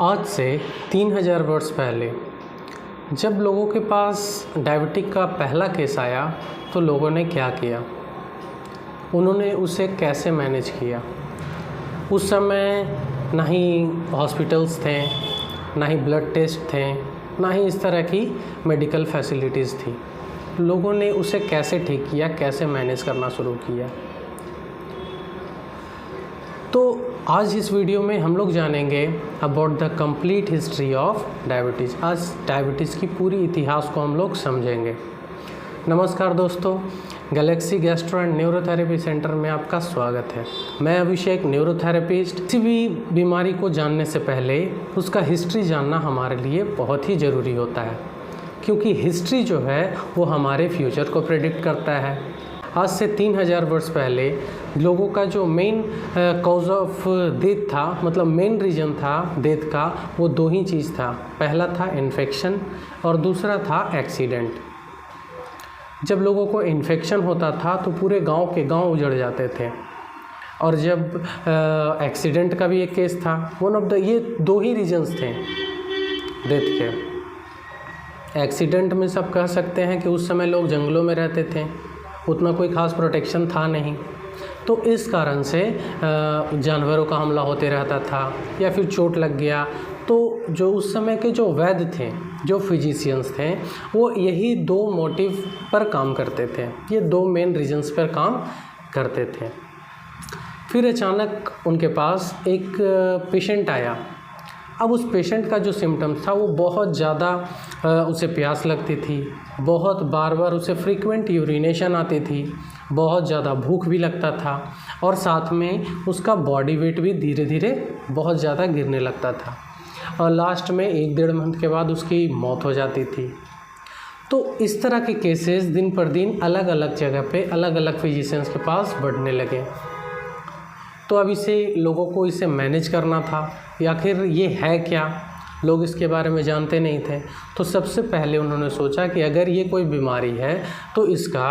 आज से 3000 वर्ष पहले जब लोगों के पास डायबिटिक का पहला केस आया तो लोगों ने क्या किया, उन्होंने उसे कैसे मैनेज किया। उस समय ना ही हॉस्पिटल्स थे, ना ही ब्लड टेस्ट थे, ना ही इस तरह की मेडिकल फैसिलिटीज़ थी। लोगों ने उसे कैसे ठीक किया, कैसे मैनेज करना शुरू किया। तो आज इस वीडियो में हम लोग जानेंगे about the complete history of diabetes. आज डायबिटीज़ की पूरी इतिहास को हम लोग समझेंगे। नमस्कार दोस्तों, Galaxy gastro and neurotherapy centre में आपका स्वागत है। मैं अभिषेक, न्यूरोथेरेपिस्ट। किसी भी बीमारी को जानने से पहले उसका हिस्ट्री जानना हमारे लिए बहुत ही ज़रूरी होता है, क्योंकि हिस्ट्री जो है वो हमारे फ्यूचर को प्रेडिक्ट करता है। आज से 3000 वर्ष पहले लोगों का जो मेन कॉज ऑफ डेथ था, मतलब मेन रीज़न था डेथ का, वो दो ही चीज़ था। पहला था इन्फेक्शन और दूसरा था एक्सीडेंट। जब लोगों को इन्फेक्शन होता था तो पूरे गांव के गांव उजड़ जाते थे, और जब एक्सीडेंट का भी एक केस था, ये दो ही रीजन्स थे डेथ के। एक्सीडेंट में सब कह सकते हैं कि उस समय लोग जंगलों में रहते थे, उतना कोई ख़ास प्रोटेक्शन था नहीं, तो इस कारण से जानवरों का हमला होते रहता था, या फिर चोट लग गया। तो जो उस समय के जो वैद्य थे, जो फिजिशियंस थे, वो यही दो मोटिव पर काम करते थे, ये दो मेन रीजन्स पर काम करते थे। फिर अचानक उनके पास एक पेशेंट आया। अब उस पेशेंट का जो सिम्टम्स था वो बहुत ज़्यादा उसे प्यास लगती थी, बहुत बार बार उसे फ्रीक्वेंट यूरिनेशन आती थी, बहुत ज़्यादा भूख भी लगता था, और साथ में उसका बॉडी वेट भी धीरे धीरे बहुत ज़्यादा गिरने लगता था, और लास्ट में 1-1.5 मंथ के बाद उसकी मौत हो जाती थी। तो इस तरह के केसेस दिन पर दिन अलग अलग जगह पे अलग अलग फिजिशियंस के पास बढ़ने लगे। तो अब लोगों को इसे मैनेज करना था, या आखिर ये है क्या, लोग इसके बारे में जानते नहीं थे। तो सबसे पहले उन्होंने सोचा कि अगर ये कोई बीमारी है तो इसका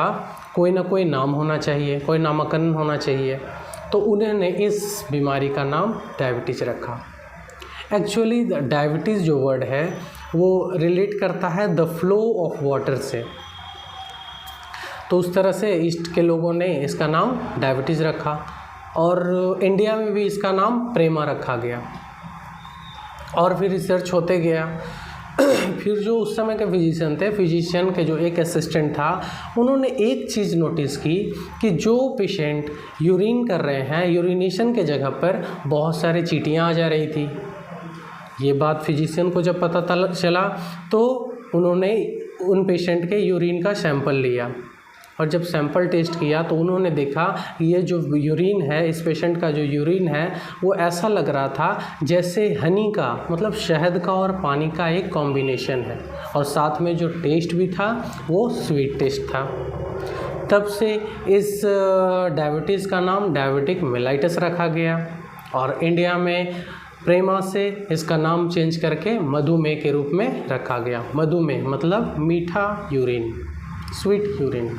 कोई ना कोई नाम होना चाहिए, कोई नामकरण होना चाहिए। तो उन्होंने इस बीमारी का नाम डायबिटीज़ रखा। एक्चुअली डायबिटीज़ जो वर्ड है वो रिलेट करता है द फ्लो ऑफ वाटर से। तो उस तरह से ईस्ट के लोगों ने इसका नाम डायबिटीज़ रखा, और इंडिया में भी इसका नाम प्रेमा रखा गया। और फिर रिसर्च होते गया। फिर जो उस समय के फिजिशियन थे, फिजिशियन के जो एक असिस्टेंट था, उन्होंने एक चीज़ नोटिस की कि जो पेशेंट यूरिन कर रहे हैं, यूरिनेशन के जगह पर बहुत सारे चींटियाँ आ जा रही थी। ये बात फिजिशियन को जब पता चला तो उन्होंने उन पेशेंट के यूरिन का सैंपल लिया, और जब सैंपल टेस्ट किया तो उन्होंने देखा ये जो यूरिन है, इस पेशेंट का जो यूरिन है वो ऐसा लग रहा था जैसे हनी का, मतलब शहद का और पानी का एक कॉम्बिनेशन है, और साथ में जो टेस्ट भी था वो स्वीट टेस्ट था। तब से इस डायबिटीज़ का नाम डायबिटिक मेलाइटस रखा गया, और इंडिया में प्रेमा से इसका नाम चेंज करके मधुमेह के रूप में रखा गया। मधुमेह मतलब मीठा यूरिन, स्वीट यूरिन।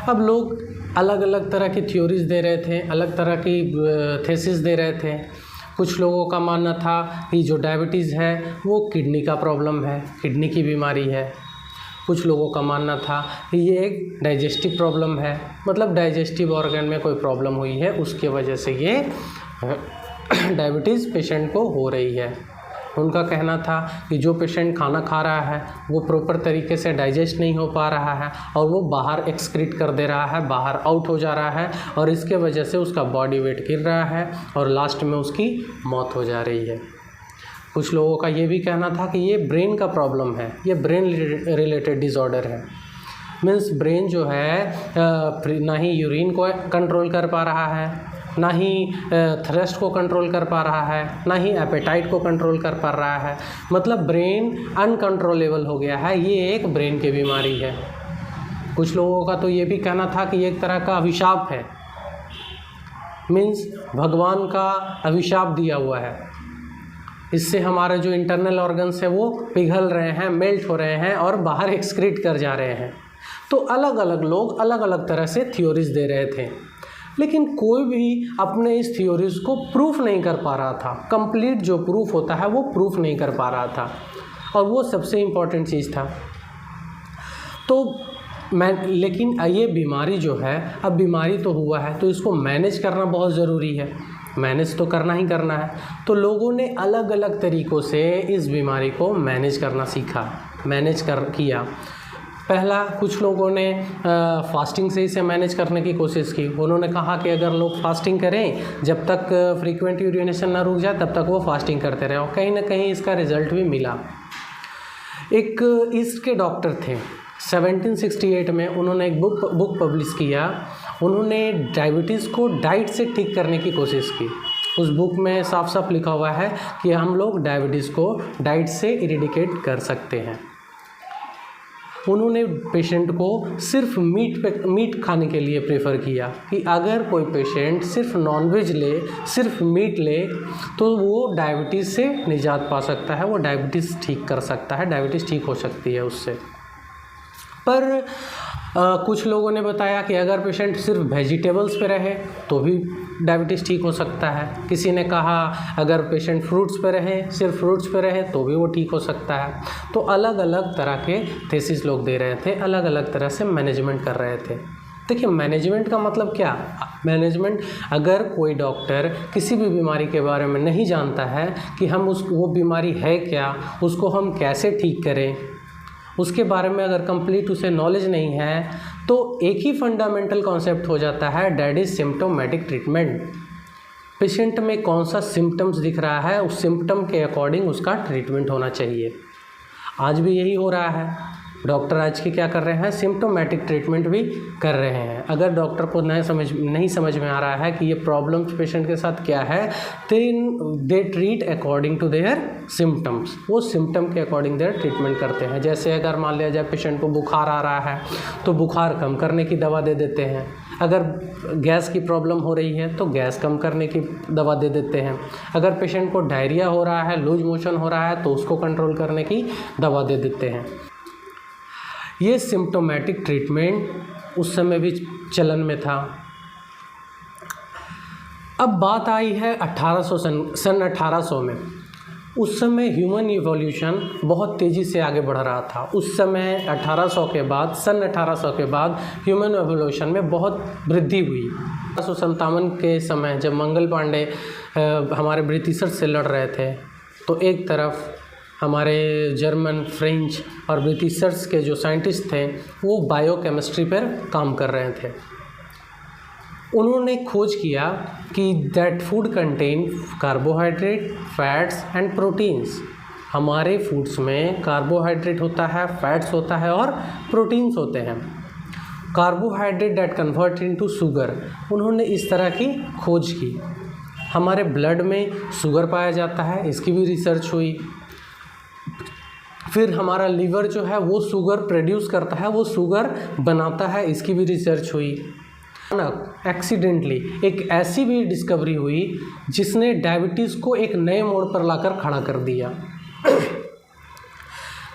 अब लोग अलग अलग तरह की थ्योरीज दे रहे थे, अलग तरह की थेसिस दे रहे थे। कुछ लोगों का मानना था कि जो डायबिटीज़ है वो किडनी का प्रॉब्लम है, किडनी की बीमारी है। कुछ लोगों का मानना था कि ये एक डाइजेस्टिव प्रॉब्लम है, मतलब डाइजेस्टिव ऑर्गन में कोई प्रॉब्लम हुई है, उसके वजह से ये डायबिटीज़ पेशेंट को हो रही है। उनका कहना था कि जो पेशेंट खाना खा रहा है वो प्रॉपर तरीके से डाइजेस्ट नहीं हो पा रहा है, और वो बाहर एक्सक्रीट कर दे रहा है, बाहर आउट हो जा रहा है, और इसके वजह से उसका बॉडी वेट गिर रहा है, और लास्ट में उसकी मौत हो जा रही है। कुछ लोगों का ये भी कहना था कि ये ब्रेन का प्रॉब्लम है, ये ब्रेन रिलेटेड डिसऑर्डर है। मीन्स ब्रेन जो है ना ही यूरिन को कंट्रोल कर पा रहा है, ना ही थ्रस्ट को कंट्रोल कर पा रहा है, ना ही एपेटाइट को कंट्रोल कर पा रहा है, मतलब ब्रेन अनकंट्रोलेबल हो गया है। ये एक ब्रेन की बीमारी है। कुछ लोगों का तो ये भी कहना था कि ये एक तरह का अभिशाप है, मीन्स भगवान का अभिशाप दिया हुआ है। इससे हमारे जो इंटरनल ऑर्गन्स है वो पिघल रहे हैं, मेल्ट हो रहे हैं, और बाहर एक्सक्रीट कर जा रहे हैं। तो अलग अलग लोग अलग अलग तरह से थ्योरीज दे रहे थे। लेकिन कोई भी अपने इस थ्योरीज को प्रूफ नहीं कर पा रहा था। कंप्लीट जो प्रूफ होता है वो प्रूफ नहीं कर पा रहा था, और वो सबसे इम्पॉर्टेंट चीज़ था। तो लेकिन ये बीमारी जो है, अब बीमारी तो हुआ है तो इसको मैनेज करना बहुत ज़रूरी है, मैनेज तो करना ही करना है। तो लोगों ने अलग अलग तरीक़ों से इस बीमारी को मैनेज करना सीखा, किया। पहला, कुछ लोगों ने फास्टिंग से इसे मैनेज करने की कोशिश की। उन्होंने कहा कि अगर लोग फास्टिंग करें, जब तक फ्रीक्वेंट यूरिनेशन ना रुक जाए तब तक वो फास्टिंग करते रहे, और कहीं ना कहीं इसका रिज़ल्ट भी मिला। एक ईस्ट के डॉक्टर थे, 1768 में उन्होंने एक बुक पब्लिश किया। उन्होंने डायबिटीज़ को डाइट से ठीक करने की कोशिश की। उस बुक में साफ साफ लिखा हुआ है कि हम लोग डायबिटीज़ को डाइट से इरेडिकेट कर सकते हैं। उन्होंने पेशेंट को सिर्फ मीट खाने के लिए प्रेफर किया कि अगर कोई पेशेंट सिर्फ नॉनवेज ले, सिर्फ मीट ले, तो वो डायबिटीज़ से निजात पा सकता है, वो डायबिटीज़ ठीक कर सकता है, डायबिटीज़ ठीक हो सकती है उससे। पर कुछ लोगों ने बताया कि अगर पेशेंट सिर्फ वेजिटेबल्स पे रहे तो भी डायबिटीज़ ठीक हो सकता है। किसी ने कहा अगर पेशेंट फ्रूट्स पे रहे, सिर्फ फ्रूट्स पे रहे तो भी वो ठीक हो सकता है। तो अलग अलग तरह के थेसिस लोग दे रहे थे, अलग अलग तरह से मैनेजमेंट कर रहे थे। देखिए, मैनेजमेंट का मतलब क्या? मैनेजमेंट, अगर कोई डॉक्टर किसी भी बीमारी के बारे में नहीं जानता है कि वो बीमारी है क्या, उसको हम कैसे ठीक करें, उसके बारे में अगर कंप्लीट उसे नॉलेज नहीं है, तो एक ही फंडामेंटल कॉन्सेप्ट हो जाता है, that is symptomatic treatment. Patient में कौन सा सिम्टम्स दिख रहा है, उस सिम्टम के अकॉर्डिंग उसका ट्रीटमेंट होना चाहिए। आज भी यही हो रहा है। डॉक्टर आज के क्या कर रहे हैं? सिम्प्टोमेटिक ट्रीटमेंट भी कर रहे हैं। अगर डॉक्टर को नहीं समझ में आ रहा है कि ये प्रॉब्लम्स पेशेंट के साथ क्या है, they treat according to their symptoms. वो सिम्टम के अकॉर्डिंग देयर ट्रीटमेंट करते हैं। जैसे अगर मान लिया जाए पेशेंट को बुखार आ रहा है तो बुखार कम करने की दवा दे देते हैं। अगर गैस की प्रॉब्लम हो रही है तो गैस कम करने की दवा दे देते हैं। अगर पेशेंट को डायरिया हो रहा है, लूज मोशन हो रहा है, तो उसको कंट्रोल करने की दवा दे देते हैं। ये सिम्प्टोमेटिक ट्रीटमेंट उस समय भी चलन में था। अब बात आई है 1800 सन 1800 में। उस समय ह्यूमन इवोल्यूशन बहुत तेज़ी से आगे बढ़ रहा था। उस समय 1800 के बाद, सन 1800 के बाद ह्यूमन इवोल्यूशन में बहुत वृद्धि हुई। 1857 के समय जब मंगल पांडे हमारे ब्रिटिशर्स से लड़ रहे थे, तो एक तरफ हमारे जर्मन, फ्रेंच और ब्रिटिशर्स के जो साइंटिस्ट थे वो बायोकेमिस्ट्री पर काम कर रहे थे। उन्होंने खोज किया कि that food contain carbohydrate, fats and proteins. हमारे फूड्स में कार्बोहाइड्रेट होता है, फैट्स होता है और प्रोटीन्स होते हैं। Carbohydrate that convert into sugar, उन्होंने इस तरह की खोज की। हमारे ब्लड में शुगर पाया जाता है, इसकी भी रिसर्च हुई। फिर हमारा लीवर जो है वो शुगर प्रोड्यूस करता है, वो शुगर बनाता है, इसकी भी रिसर्च हुई। एक्सीडेंटली एक ऐसी भी डिस्कवरी हुई जिसने डायबिटीज़ को एक नए मोड़ पर लाकर खड़ा कर दिया।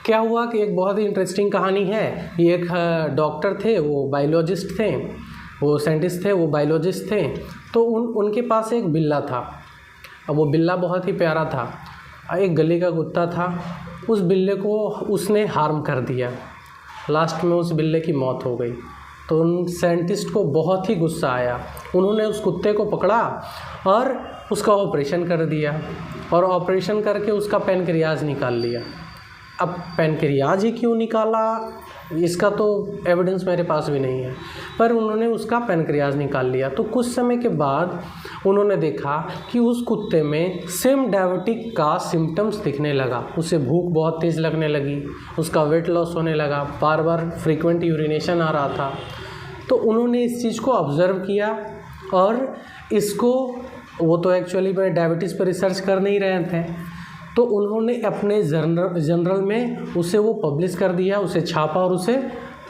क्या हुआ कि एक बहुत ही इंटरेस्टिंग कहानी है। ये एक डॉक्टर थे, वो बायोलॉजिस्ट थे, वो साइंटिस्ट थे, वो बायोलॉजिस्ट थे। तो उनके पास एक बिल्ला था। अब वो बिल्ला बहुत ही प्यारा था। एक गली का कुत्ता था, उस बिल्ले को उसने हार्म कर दिया। लास्ट में उस बिल्ले की मौत हो गई। तो उन साइंटिस्ट को बहुत ही गुस्सा आया। उन्होंने उस कुत्ते को पकड़ा और उसका ऑपरेशन कर दिया, और ऑपरेशन करके उसका पैनक्रियाज निकाल लिया। अब पैनक्रियाज ही क्यों निकाला, इसका तो एविडेंस मेरे पास भी नहीं है, पर उन्होंने उसका पैनक्रियाज निकाल लिया। तो कुछ समय के बाद उन्होंने देखा कि उस कुत्ते में सेम डायबिटिक का सिम्टम्स दिखने लगा। उसे भूख बहुत तेज़ लगने लगी, उसका वेट लॉस होने लगा, बार बार फ्रीक्वेंट यूरिनेशन आ रहा था। तो उन्होंने इस चीज़ को ऑब्ज़र्व किया, और इसको, वो तो एक्चुअली में डायबिटीज़ पर रिसर्च कर नहीं रहे थे, तो उन्होंने अपने जर्नल में उसे वो पब्लिश कर दिया, उसे छापा और उसे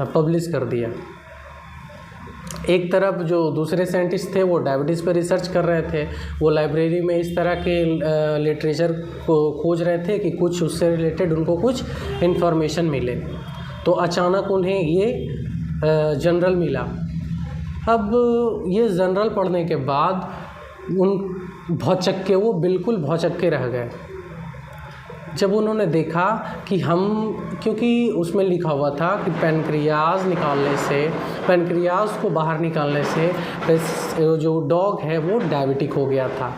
पब्लिश कर दिया। एक तरफ जो दूसरे साइंटिस्ट थे वो डायबिटीज़ पर रिसर्च कर रहे थे, वो लाइब्रेरी में इस तरह के लिटरेचर को खोज रहे थे कि कुछ उससे रिलेटेड उनको कुछ इन्फॉर्मेशन मिले। तो अचानक उन्हें ये जर्नल मिला अब ये जनरल पढ़ने के बाद वो बिल्कुल भौचक्के रह गए जब उन्होंने देखा कि क्योंकि उसमें लिखा हुआ था कि पैनक्रियाज को बाहर निकालने से जो डॉग है वो डायबिटिक हो गया था,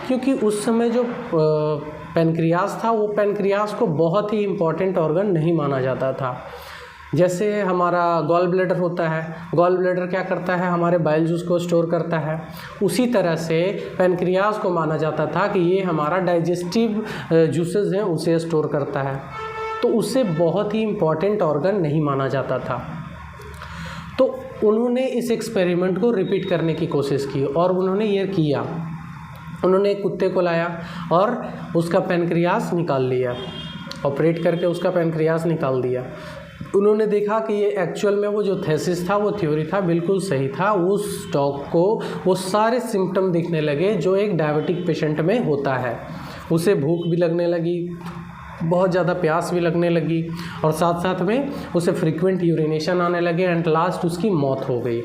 क्योंकि उस समय जो पैनक्रियाज था वो पैनक्रियाज को बहुत ही इम्पॉर्टेंट ऑर्गन नहीं माना जाता था। जैसे हमारा गॉल ब्लैडर होता है, गॉल ब्लैडर क्या करता है, हमारे बाइल जूस को स्टोर करता है, उसी तरह से पैनक्रियाज को माना जाता था कि ये हमारा डाइजेस्टिव जूसेस हैं उसे स्टोर करता है, तो उसे बहुत ही इम्पॉर्टेंट ऑर्गन नहीं माना जाता था। तो उन्होंने इस एक्सपेरिमेंट को रिपीट करने की कोशिश की और उन्होंने ये किया। उन्होंने एक कुत्ते को लाया और उसका पैनक्रियाज निकाल लिया, ऑपरेट करके उसका पैनक्रियाज निकाल दिया। उन्होंने देखा कि ये एक्चुअल में वो जो थेसिस था, वो थ्योरी था, बिल्कुल सही था। उस डॉग को वो सारे सिम्टम दिखने लगे जो एक डायबिटिक पेशेंट में होता है। उसे भूख भी लगने लगी, बहुत ज़्यादा प्यास भी लगने लगी और साथ साथ में उसे फ्रीक्वेंट यूरिनेशन आने लगे एंड लास्ट उसकी मौत हो गई।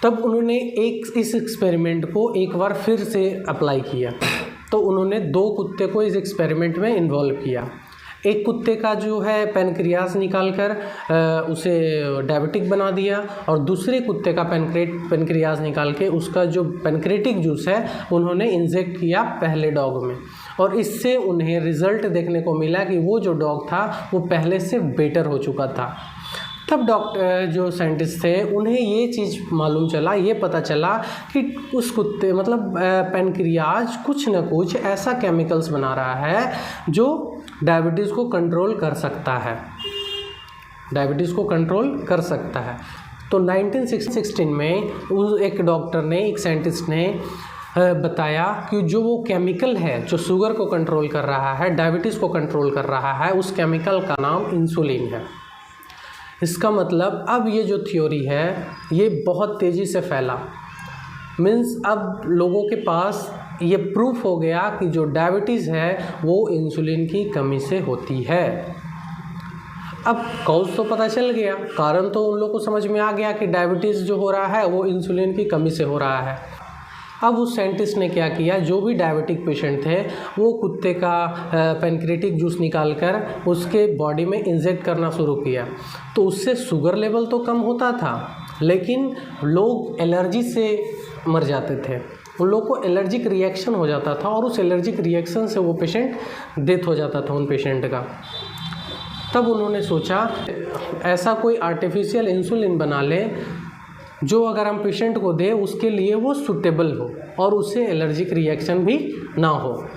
तब उन्होंने इस एक्सपेरिमेंट को एक बार फिर से अप्लाई किया। तो उन्होंने 2 कुत्ते को इस एक्सपेरिमेंट में इन्वॉल्व किया। एक कुत्ते का जो है पैनक्रियाज निकाल कर उसे डायबिटिक बना दिया और दूसरे कुत्ते का पैनक्रियाज निकाल के उसका जो पैनक्रेटिक जूस है उन्होंने इंजेक्ट किया पहले डॉग में, और इससे उन्हें रिज़ल्ट देखने को मिला कि वो जो डॉग था वो पहले से बेटर हो चुका था। तब डॉक्टर जो साइंटिस्ट थे उन्हें ये चीज़ मालूम चला, ये पता चला कि उस कुत्ते पैनक्रियाज कुछ न कुछ ऐसा केमिकल्स बना रहा है जो डायबिटीज़ को कंट्रोल कर सकता है। तो 1916 में एक डॉक्टर ने, एक साइंटिस्ट ने बताया कि जो वो केमिकल है जो शुगर को कंट्रोल कर रहा है, डायबिटीज़ को कंट्रोल कर रहा है, उस केमिकल का नाम इंसुलिन है। इसका मतलब अब ये जो थ्योरी है ये बहुत तेज़ी से फैला, अब लोगों के पास ये प्रूफ हो गया कि जो डायबिटीज़ है वो इंसुलिन की कमी से होती है। अब कॉज तो पता चल गया, कारण तो उन लोगों को समझ में आ गया कि डायबिटीज़ जो हो रहा है वो इंसुलिन की कमी से हो रहा है। अब उस साइंटिस्ट ने क्या किया, जो भी डायबिटिक पेशेंट थे वो कुत्ते का पैनक्रेटिक जूस निकालकर उसके बॉडी में इंजेक्ट करना शुरू किया। तो उससे शुगर लेवल तो कम होता था, लेकिन लोग एलर्जी से मर जाते थे, उन लोगों को एलर्जिक रिएक्शन हो जाता था और उस एलर्जिक रिएक्शन से वो पेशेंट डेथ हो जाता था उन पेशेंट का। तब उन्होंने सोचा ऐसा कोई आर्टिफिशियल इंसुलिन बना ले जो अगर हम पेशेंट को दें उसके लिए वो सूटेबल हो और उससे एलर्जिक रिएक्शन भी ना हो।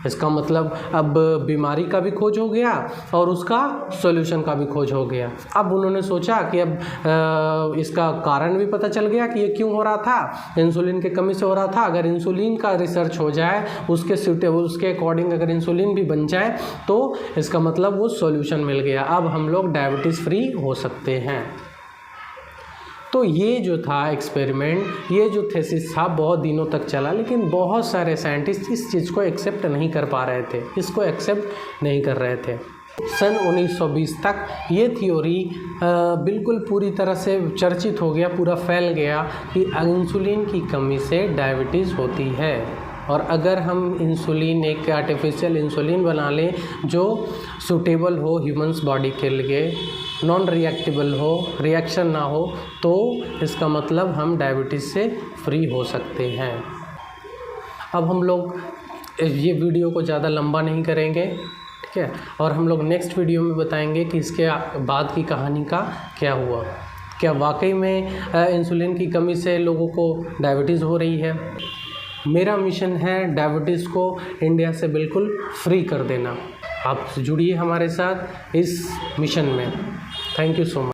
इसका मतलब अब बीमारी का भी खोज हो गया और उसका सॉल्यूशन का भी खोज हो गया। अब उन्होंने सोचा कि अब इसका कारण भी पता चल गया कि ये क्यों हो रहा था, इंसुलिन की कमी से हो रहा था। अगर इंसुलिन का रिसर्च हो जाए, उसके अकॉर्डिंग अगर इंसुलिन भी बन जाए तो इसका मतलब वो सॉल्यूशन मिल गया, अब हम लोग डायबिटीज़ फ्री हो सकते हैं। तो ये जो था एक्सपेरिमेंट, ये जो थेसिस था बहुत दिनों तक चला, लेकिन बहुत सारे साइंटिस्ट इस चीज़ को एक्सेप्ट नहीं कर पा रहे थे, इसको एक्सेप्ट नहीं कर रहे थे। सन 1920 तक ये थ्योरी बिल्कुल पूरी तरह से चर्चित हो गया, पूरा फैल गया कि इंसुलिन की कमी से डायबिटीज़ होती है। और अगर हम इंसुलिन, एक आर्टिफिशियल इंसुलिन बना लें जो सूटेबल हो ह्यूमंस बॉडी के लिए, नॉन रिएक्टेबल हो, रिएक्शन ना हो, तो इसका मतलब हम डायबिटीज़ से फ्री हो सकते हैं। अब हम लोग ये वीडियो को ज़्यादा लंबा नहीं करेंगे, ठीक है, और हम लोग नेक्स्ट वीडियो में बताएंगे कि इसके बाद की कहानी का क्या हुआ, क्या वाकई में इंसुलिन की कमी से लोगों को डायबिटीज़ हो रही है। मेरा मिशन है डायबिटीज़ को इंडिया से बिल्कुल फ्री कर देना। आप जुड़िए हमारे साथ इस मिशन में। Thank you so much.